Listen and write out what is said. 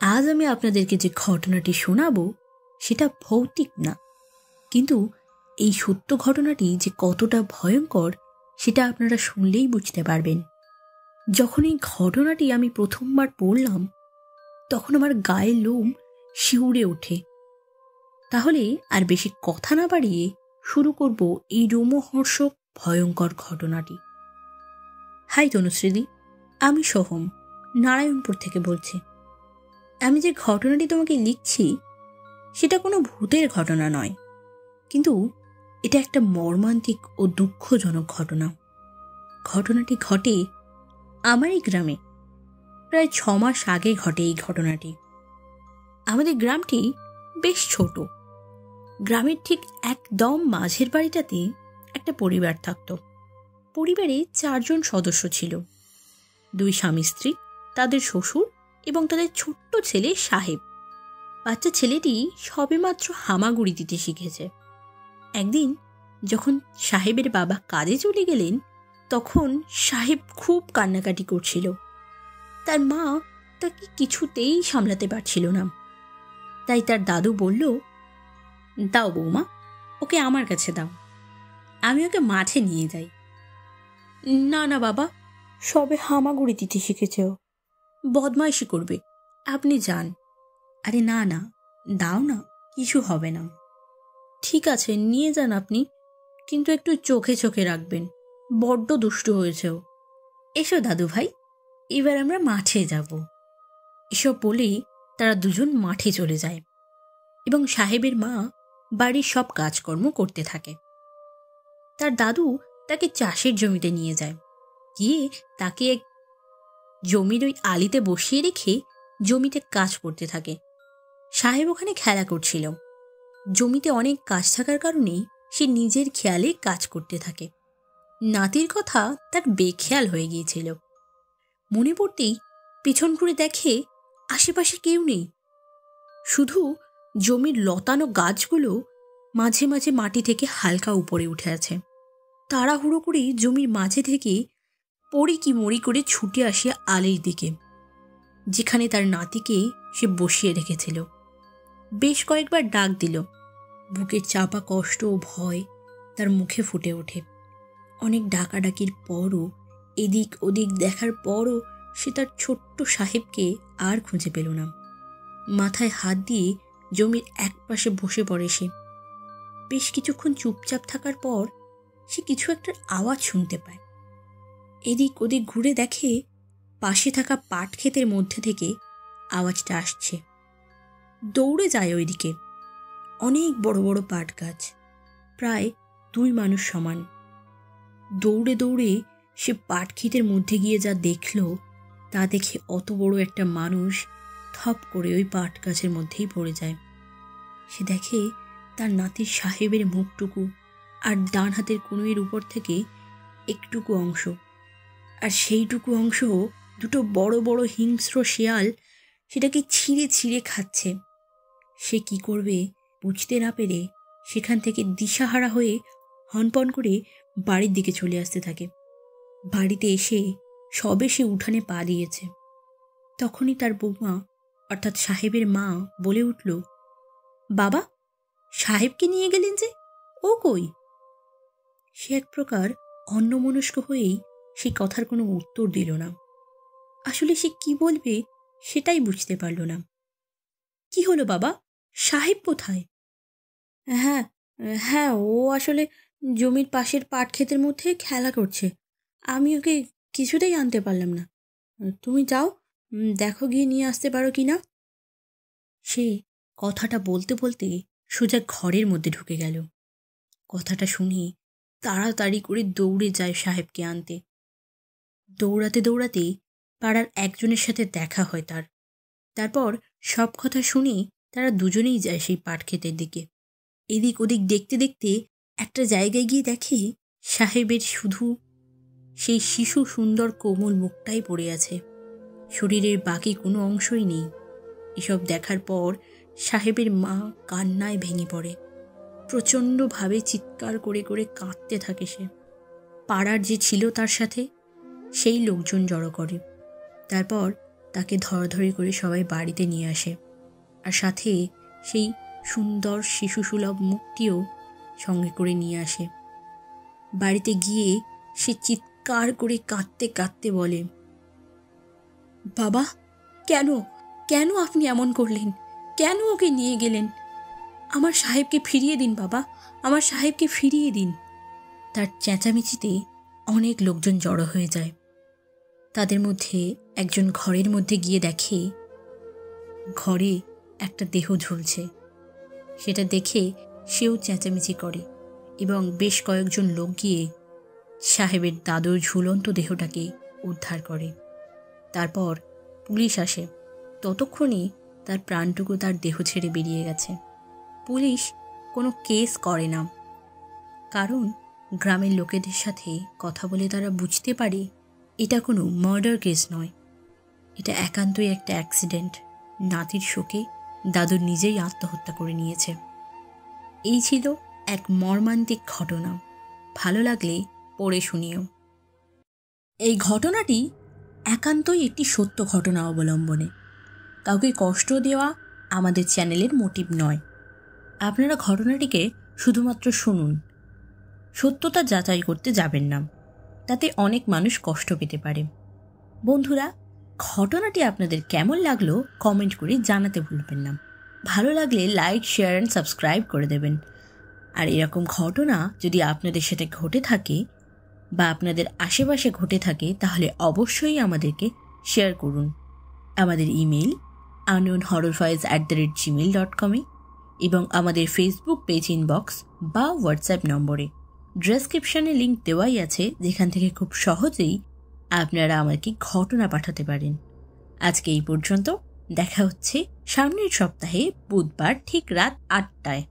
আজ আমি আপনাদেরকে যে ঘটনাটি শোনাবো সেটা ভৌতিক না, কিন্তু এই সত্য ঘটনাটি যে কতটা ভয়ঙ্কর সেটা আপনারা শুনলেই বুঝতে পারবেন। যখন এই ঘটনাটি আমি প্রথমবার পড়লাম তখন আমার গায়ের লোম শিউরে ওঠে। তাহলে আর বেশি কথা না বাড়িয়ে শুরু করব এই রোমহর্ষক ভয়ঙ্কর ঘটনাটি। হাই তনুশ্রীদি, আমি সোহম নারায়ণপুর থেকে বলছি। আমি যে ঘটনাটি তোমাকে লিখছি সেটা কোনো ভূতের ঘটনা নয়, কিন্তু এটা একটা মর্মান্তিক ও দুঃখজনক ঘটনা। ঘটনাটি ঘটে আমারই গ্রামে। প্রায় 6 মাস আগে ঘটে এই ঘটনাটি। আমাদের গ্রামটি বেশ ছোট। গ্রামের ঠিক একদম মাঝের বাড়িটাতে একটা পরিবার থাকত। পরিবারে 4 জন সদস্য ছিল। 2 স্বামী স্ত্রী, তাদের শ্বশুর এবং তাদের ছোট্ট ছেলে সাহেব। বাচ্চা ছেলেটি সবেমাত্র হামাগুড়ি দিতে শিখেছে। একদিন যখন সাহেবের বাবা কাজে চলে গেলেন তখন সাহেব খুব কান্নাকাটি করছিল। তার মা তাকে কিছুতেই সামলাতে পারছিল না। তাই তার দাদু বলল, দাও বৌমা, ওকে আমার কাছে দাও, আমি ওকে মাঠে নিয়ে যাই। না না বাবা, সবে হামাগুড়ি দিতে শিখেছে, ও বদমাইশি করবে, আপনি যান। আরে না না, দাও না, কিছু হবে না। ঠিক আছে, নিয়ে যান আপনি, কিন্তু একটু চোখে চোখে রাখবেন, বড্ড দুষ্টু হয়েছে ও। এসো দাদু ভাই, এবার আমরা মাঠে যাব। এসব বলেই তারা দুজন মাঠে চলে যায় এবং সাহেবের মা বাড়ির সব কাজকর্ম করতে থাকে। তার দাদু তাকে চাষের জমিতে নিয়ে যায়, গিয়ে তাকে এক জমির ওই আলিতে বসিয়ে রেখে জমিতে কাজ করতে থাকে। সাহেব ওখানে খেলা করছিল। জমিতে অনেক কাজ থাকার কারণেই সে নিজের খেয়ালে কাজ করতে থাকে। নাতির কথা তার বেখেয়াল হয়ে গিয়েছিল। মনে পড়তেই পেছন ঘুরে দেখে আশেপাশে কেউ নেই, শুধু জমির লতানো গাছগুলো মাঝে মাঝে মাটি থেকে হালকা উপরে উঠে আছে। তাড়াহুড়ো করে জমির মাঝে থেকে পড়ি কি মরি করে ছুটে আসে আলির দিকে, যেখানে তার নাতিকে সে বসিয়ে রেখেছিল। বেশ কয়েকবার ডাক দিল। বুকের চাপা কষ্ট ও ভয় তার মুখে ফুটে ওঠে। অনেক ডাকাডাকির পরও, এদিক ওদিক দেখার পরও সে তার ছোট্ট সাহেবকে আর খুঁজে পেল না। মাথায় হাত দিয়ে জমির একপাশে বসে পড়ে সে। বেশ কিছুক্ষণ চুপচাপ থাকার পর সে কিছু একটা আওয়াজ শুনতে পায়। এদিক ওদিক ঘুরে দেখে পাশে থাকা পাট ক্ষেতের মধ্যে থেকে আওয়াজটা আসছে। দৌড়ে যায় ওইদিকে। অনেক বড় বড় পাট গাছ, প্রায় 2 মানুষ সমান। দৌড়ে দৌড়ে সে পাট ক্ষেতের মধ্যে গিয়ে যা দেখল তা দেখে অত বড় একটা মানুষ থপ করে ওই পাট গাছের মধ্যেই পড়ে যায়। সে দেখে তার নাতির সাহেবের মুখটুকু আর ডান হাতের কনুইয়ের উপর থেকে একটুকু অংশ, আর সেইটুকু অংশ দুটো বড় বড় হিংস্র শেয়াল সেটাকে ছিঁড়ে ছিঁড়ে খাচ্ছে। সে কি করবে বুঝতে না পেরে সেখান থেকে দিশাহারা হয়ে হনপন করে বাড়ির দিকে চলে আসতে থাকে। বাড়িতে এসে সবে সে উঠানে পা দিয়েছে, তখনই তার বৌমা অর্থাৎ সাহেবের মা বলে উঠল, বাবা, সাহেবকে নিয়ে গেলেন যে, ও কই? সে এক প্রকার অন্যমনস্ক হয়েই সেই কথার কোনো উত্তর দিল না। আসলে সে কি বলবে সেটাই বুঝতে পারল না। কি হলো বাবা, সাহেব কোথায়? হ্যাঁ হ্যাঁ, ও আসলে জমির পাশের পাট ক্ষেতের মধ্যে খেলা করছে, আমি ওকে কিছুতেই আনতে পারলাম না। তুমি যাও, দেখো গিয়ে নিয়ে আসতে পারো কি না। সে কথাটা বলতে বলতে সোজা ঘরের মধ্যে ঢুকে গেল। কথাটা শুনে তাড়াতাড়ি করে দৌড়ে যায় সাহেবকে আনতে। দৌড়াতে দৌড়াতে পাড়ার একজনের সাথে দেখা হয় তার। তারপর সব কথা শুনে তারা দুজনেই যায় সেই পাট ক্ষেতের দিকে। এদিক ওদিক দেখতে দেখতে একটা জায়গায় গিয়ে দেখে সাহেবের শুধু সেই শিশু সুন্দর কোমল মুখটাই পড়ে আছে, শরীরের বাকি কোনো অংশই নেই। এসব দেখার পর সাহেবের মা কান্নায় ভেঙে পড়ে। প্রচণ্ডভাবে চিৎকার করে করে কাঁদতে থাকে সে। পাড়ার যে ছিল তার সাথে সেই লোকজন জড়ো করে। তারপর তাকে ধরাধরি করে সবাই বাড়িতে নিয়ে আসে, আর সাথে সেই সুন্দর শিশুসুলভ মুখটিও সঙ্গে করে নিয়ে আসে। বাড়িতে গিয়ে সে চিৎকার করে কাঁদতে কাঁদতে বলে, বাবা, কেন কেন আপনি এমন করলেন? কেন ওকে নিয়ে গেলেন? আমার সাহেবকে ফিরিয়ে দিন বাবা, আমার সাহেবকে ফিরিয়ে দিন। তার চেঁচামেচিতে অনেক লোকজন জড়ো হয়ে যায়। তাদের মধ্যে একজন ঘরের মধ্যে গিয়ে দেখে ঘরে একটা দেহ ঝুলছে। সেটা দেখে সেও চেঁচামেচি করে এবং বেশ কয়েকজন লোক গিয়ে সাহেবের দাদুর ঝুলন্ত দেহটাকে উদ্ধার করে। তারপর পুলিশ আসে। ততক্ষণে তার প্রাণটুকু তার দেহ ছেড়ে বেরিয়ে গেছে। পুলিশ কোনো কেস করে না, কারণ গ্রামের লোকেদের সাথে কথা বলে তারা বুঝতে পারে এটা কোনো মার্ডার কেস নয়, এটা একান্তই একটা অ্যাক্সিডেন্ট। নাতির শোকে দাদু নিজেই আত্মহত্যা করে নিয়েছে। এই ছিল এক মর্মান্তিক ঘটনা। ভালো লাগলে পড়ে শুনিও। এই ঘটনাটি একান্তই একটি সত্য ঘটনা অবলম্বনে। কাউকে কষ্ট দেওয়া আমাদের চ্যানেলের মোটিভ নয়। আপনারা ঘটনাটিকে শুধুমাত্র শুনুন, সত্যতা যাচাই করতে যাবেন না, তাতে অনেক মানুষ কষ্ট পেতে পারে। বন্ধুরা, ঘটনাটি আপনাদের কেমন লাগলো কমেন্ট করে জানাতে ভুলবেন না। ভালো লাগলে লাইক, শেয়ার অ্যান্ড সাবস্ক্রাইব করে দেবেন। আর এরকম ঘটনা যদি আপনাদের সাথে ঘটে থাকে বা আপনাদের আশেপাশে ঘটে থাকে, তাহলে অবশ্যই আমাদেরকে শেয়ার করুন। আমাদের ইমেল unknownhorrorfiles@gmail.com এবং আমাদের ফেসবুক পেজ ইনবক্স বা হোয়াটসঅ্যাপ নম্বরে। ডেসক্রিপশনে লিঙ্ক দেওয়াই আছে, যেখান থেকে খুব সহজেই আপনারা আমাকে ঘটনা পাঠাতে পারেন। আজকে এই পর্যন্ত। দেখা হচ্ছে সামনের সপ্তাহে বুধবার ঠিক রাত 8টায়।